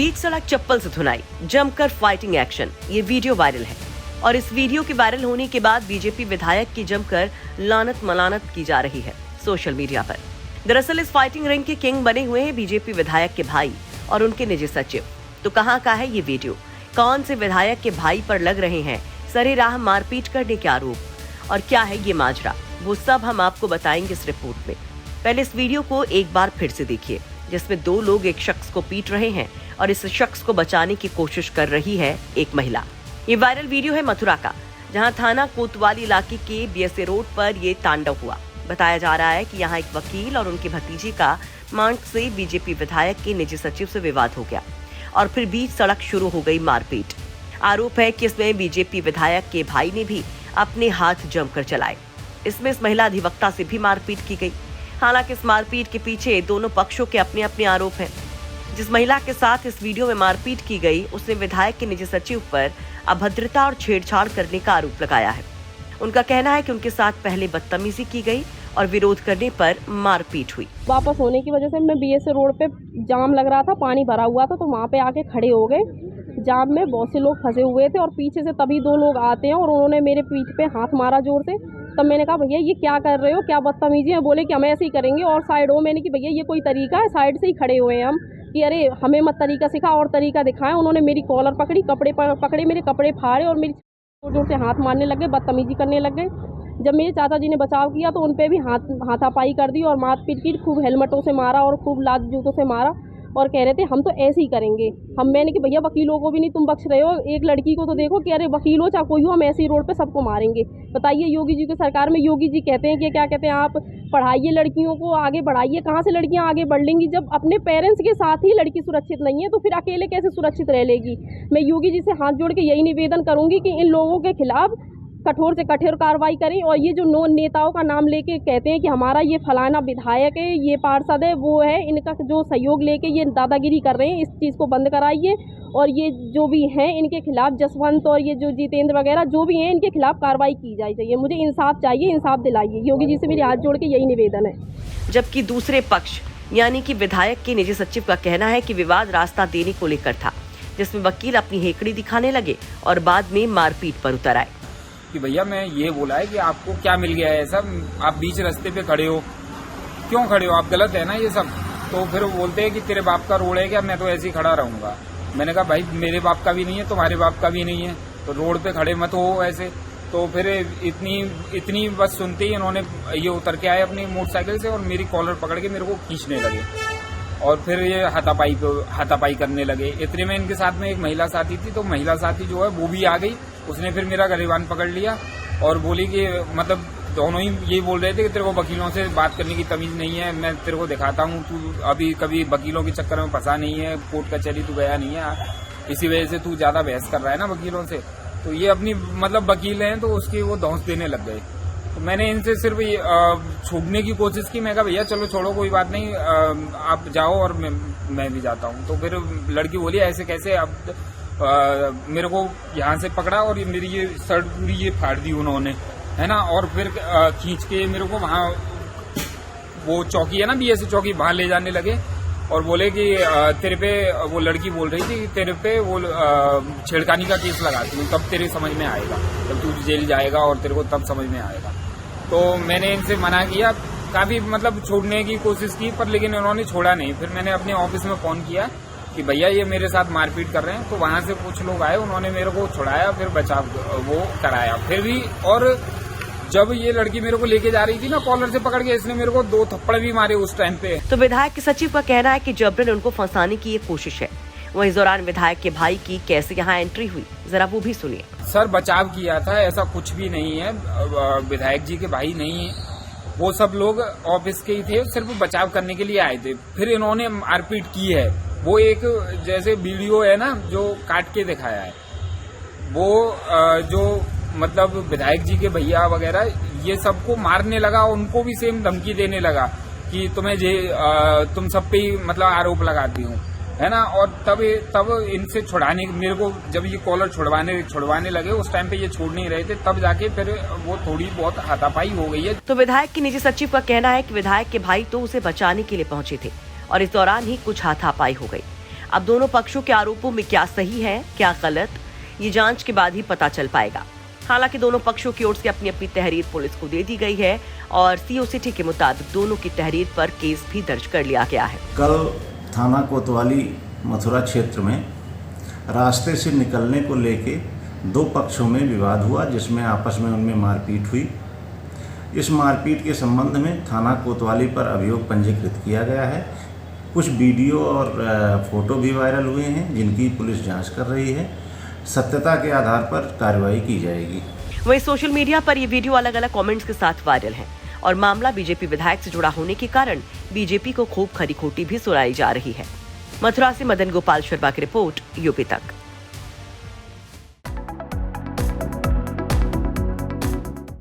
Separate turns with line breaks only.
बीच सड़क चप्पल से धुनाई, जमकर फाइटिंग एक्शन। ये वीडियो वायरल है और इस वीडियो के वायरल होने के बाद बीजेपी विधायक की जमकर लानत मलानत की जा रही है सोशल मीडिया पर। दरअसल इस फाइटिंग रिंग के किंग बने हुए हैं बीजेपी विधायक के भाई और उनके निजी सचिव। तो कहां का है ये वीडियो, कौन से विधायक के भाई पर लग रहे हैं सरेराह मारपीट करने के आरोप और क्या है ये माजरा, वो सब हम आपको बताएंगे इस रिपोर्ट में। पहले इस वीडियो को एक बार फिर से देखिए, जिसमें दो लोग एक शख्स को पीट रहे हैं और इस शख्स को बचाने की कोशिश कर रही है एक महिला। ये वायरल वीडियो है मथुरा का, जहां थाना कोतवाली इलाके के बीएसए रोड पर ये तांडव हुआ। बताया जा रहा है कि यहां एक वकील और उनकी भतीजी का मांग से बीजेपी विधायक के निजी सचिव से विवाद हो गया और फिर बीच सड़क शुरू हो गई मारपीट। आरोप है कि इसमें बीजेपी विधायक के भाई ने भी अपने हाथ जमकर चलाए। इसमें इस महिला अधिवक्ता से भी मारपीट की गई। हालांकि इस मारपीट के पीछे दोनों पक्षों के अपने अपने आरोप हैं। जिस महिला के साथ इस वीडियो में मारपीट की गई, उसने विधायक के निजी सचिव पर अभद्रता और छेड़छाड़ करने का आरोप लगाया है। उनका कहना है कि उनके साथ पहले बदतमीजी की गई और विरोध करने पर मारपीट हुई।
वापस होने की वजह से मैं बीएसए रोड पे जाम लग रहा था, पानी भरा हुआ था, तो वहाँ पे आके खड़े हो गए। जाम में बहुत से लोग फंसे हुए थे और पीछे से तभी दो लोग आते हैं और उन्होंने मेरे पीठ पे हाथ मारा जोर से। तब मैंने कहा भैया ये क्या कर रहे हो, क्या बदतमीजी है। बोले कि हम ऐसे ही करेंगे और साइड हो। मैंने कि भैया ये कोई तरीका है, साइड से ही खड़े हुए हैं हम, कि अरे हमें मत तरीका सिखा और तरीका दिखाएं। उन्होंने मेरी कॉलर पकड़ी, कपड़े पकड़े, मेरे कपड़े फाड़े और मेरी जोर से हाथ मारने लग गए, बदतमीजी करने लग गए। जब मेरे चाचा जी ने बचाव किया तो उन पे भी हाथापाई कर दी और मारपीट की, खूब हेलमेटों से मारा और खूब लात जूतों से मारा और कह रहे थे हम तो ऐसे ही करेंगे। मैंने कि भैया वकीलों को भी नहीं तुम बख्श रहे हो, एक लड़की को तो देखो कि अरे वकील हो चाहे कोई हो, हम ऐसे ही रोड पे सबको मारेंगे। बताइए, योगी जी की सरकार में योगी जी कहते हैं कि क्या कहते हैं, आप पढ़ाइए लड़कियों को, आगे बढ़ाइए। कहाँ से लड़कियाँ आगे बढ़ लेंगी जब अपने पेरेंट्स के साथ ही लड़की सुरक्षित नहीं है, तो फिर अकेले कैसे सुरक्षित रह लेगी। मैं योगी जी से हाथ जोड़ के यही निवेदन करूँगी कि इन लोगों के खिलाफ कठोर से कठोर कार्रवाई करें। और ये जो नेताओं का नाम लेके कहते हैं कि हमारा ये फलाना विधायक है, ये पार्षद है, वो है, इनका जो सहयोग लेके ये दादागिरी कर रहे हैं, इस चीज़ को बंद कराइए। और ये जो भी हैं इनके खिलाफ, जसवंत और ये जो जितेंद्र वगैरह जो भी हैं, इनके खिलाफ कार्रवाई की जानी चाहिए। मुझे इंसाफ चाहिए, इंसाफ दिलाइए। योगी जी से मेरे हाथ जोड़ के यही निवेदन है।
जबकि दूसरे पक्ष यानी कि विधायक के निजी सचिव का कहना है कि विवाद रास्ता देने को लेकर था, जिसमें वकील अपनी हेकड़ी दिखाने लगे और बाद में मारपीट पर उतर आए।
कि भैया मैं ये बोला है कि आपको क्या मिल गया है ऐसा, आप बीच रास्ते पे खड़े हो, क्यों खड़े हो, आप गलत है ना ये सब। तो फिर वो बोलते हैं कि तेरे बाप का रोड है क्या, मैं तो ऐसे ही खड़ा रहूंगा। मैंने कहा भाई मेरे बाप का भी नहीं है, तुम्हारे बाप का भी नहीं है, तो रोड पे खड़े मत हो ऐसे। तो फिर इतनी बस सुनते ही इन्होंने ये उतर के आए अपनी मोटरसाइकिल से और मेरी कॉलर पकड़ के मेरे को खींचने लगे और फिर ये हाथापाई करने लगे। इतने में इनके साथ में एक महिला साथी थी, तो महिला साथी जो है वो भी आ गई। उसने फिर मेरा गिरबान पकड़ लिया और बोली कि मतलब दोनों ही यही बोल रहे थे कि तेरे को वकीलों से बात करने की तमीज नहीं है, मैं तेरे को दिखाता हूँ, तू अभी कभी वकीलों के चक्कर में फंसा नहीं है, कोर्ट कचहरी तू गया नहीं है, इसी वजह से तू ज्यादा बहस कर रहा है ना वकीलों से। तो ये अपनी मतलब वकील हैं तो उसकी वो धौंस देने लग गए। तो मैंने इनसे सिर्फ छूटने की कोशिश की। मैं कहा भैया चलो छोड़ो, कोई बात नहीं, आप जाओ और मैं भी जाता हूँ। तो फिर लड़की बोली ऐसे कैसे, अब मेरे को यहाँ से पकड़ा और मेरी ये शर्ट पूरी ये फाड़ दी उन्होंने, है ना। और फिर खींच के मेरे को वहाँ वो चौकी है ना बीएसए चौकी, वहां ले जाने लगे और बोले कि तेरे पे, वो लड़की बोल रही थी तेरे पे वो छेड़खानी का केस लगाती हूँ, तब तेरे समझ में आएगा, तब तू जेल जाएगा और तेरे को तब समझ में आएगा। तो मैंने इनसे मना किया, काफी मतलब छोड़ने की कोशिश की, पर लेकिन उन्होंने छोड़ा नहीं। फिर मैंने अपने ऑफिस में फोन किया कि भैया ये मेरे साथ मारपीट कर रहे हैं। तो वहां से कुछ लोग आए, उन्होंने मेरे को छुड़ाया, फिर बचाव वो कराया फिर भी। और जब ये लड़की मेरे को लेके जा रही थी ना कॉलर से पकड़ के, इसने मेरे को 2 थप्पड़ भी मारे उस टाइम पे।
तो विधायक के सचिव का कहना है कि जबरन उनको फंसाने की ये कोशिश है। वहीं इस दौरान विधायक के भाई की कैसे यहाँ एंट्री हुई, जरा वो भी सुनिए।
सर बचाव किया था, ऐसा कुछ भी नहीं है, विधायक जी के भाई नहीं है, वो सब लोग ऑफिस के ही थे, सिर्फ बचाव करने के लिए आए थे। फिर इन्होंने मारपीट की है। वो एक जैसे वीडियो है ना जो काट के दिखाया है, वो जो मतलब विधायक जी के भैया वगैरह ये सबको मारने लगा, उनको भी सेम धमकी देने लगा कि तुम सब पे ही मतलब आरोप लगाती हूँ, है ना। और तब इनसे छुड़ाने, मेरे को जब ये कॉलर छुड़वाने लगे, उस टाइम पे ये छोड़ नहीं रहे थे, तब जाके फिर वो थोड़ी बहुत हाथापाई हो गई है।
तो विधायक के निजी सचिव का कहना है कि विधायक के भाई तो उसे बचाने के लिए पहुंचे थे और इस दौरान ही कुछ हाथापाई हो गई। अब दोनों पक्षों के आरोपों में क्या सही है क्या गलत, ये जांच के बाद ही पता चल पाएगा। हालांकि दोनों पक्षों की ओर से अपनी अपनी तहरीर पुलिस को दे दी गई है और सीओ सिटी के मुताबिक दोनों की तहरीर पर केस भी दर्ज कर लिया गया है।
कल थाना कोतवाली मथुरा क्षेत्र में रास्ते से निकलने को लेके दो पक्षों में विवाद हुआ, जिसमें आपस में उनमें मारपीट हुई। इस मारपीट के संबंध में थाना कोतवाली पर अभियोग पंजीकृत किया गया है। कुछ वीडियो और फोटो भी वायरल हुए हैं, जिनकी पुलिस जांच कर रही है। सत्यता के आधार पर कार्रवाई की जाएगी।
वहीं सोशल मीडिया पर ये वीडियो अलग अलग कमेंट्स के साथ वायरल है और मामला बीजेपी विधायक से जुड़ा होने के कारण बीजेपी को खूब खरी खोटी भी सुनाई जा रही है। मथुरा से मदन गोपाल शर्मा की रिपोर्ट, यूपी तक।